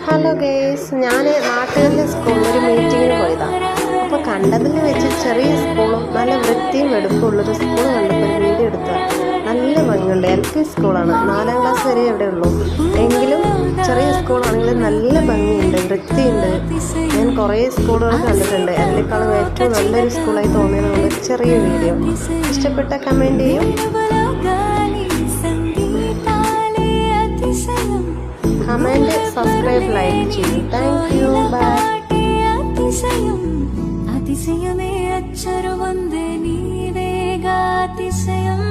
Hello guys, ഞാൻ നാട്ടുകാരിലെ സ്കൂളിൽ ഒരു മീറ്റിങ്ങിന് പോയതാണ്. അപ്പോൾ കണ്ടതിൽ വെച്ച് ചെറിയ സ്കൂളും നല്ല വൃത്തിയും വെടുപ്പുള്ളൊരു സ്കൂൾ കണ്ടപ്പോൾ ഒരു വീഡിയോ എടുത്തതാണ്. നല്ല ഭംഗിയുണ്ട്. LP സ്കൂളാണ്, 4ാം ക്ലാസ് വരെ ഇവിടെ ഉള്ളൂ. എങ്കിലും ചെറിയ സ്കൂളാണെങ്കിലും നല്ല ഭംഗിയുണ്ട്, വൃത്തിയുണ്ട്. ഞാൻ കുറേ സ്കൂളുകൾ കണ്ടിട്ടുണ്ട്. അതിനേക്കാളും ഏറ്റവും നല്ലൊരു സ്കൂളായി തോന്നിയതുകൊണ്ട് ഒരു ചെറിയ വീഡിയോ. ഇഷ്ടപ്പെട്ട കമൻറ്റ് ചെയ്യും. കമൻറ്റ്, സബ്സ്ക്രൈബ്, ലൈക്ക് ചെയ്യും. Thank you. ബൈ. അതിശയമേ അച്ചരു വന്ദേ നീ വേഗാതിശയം.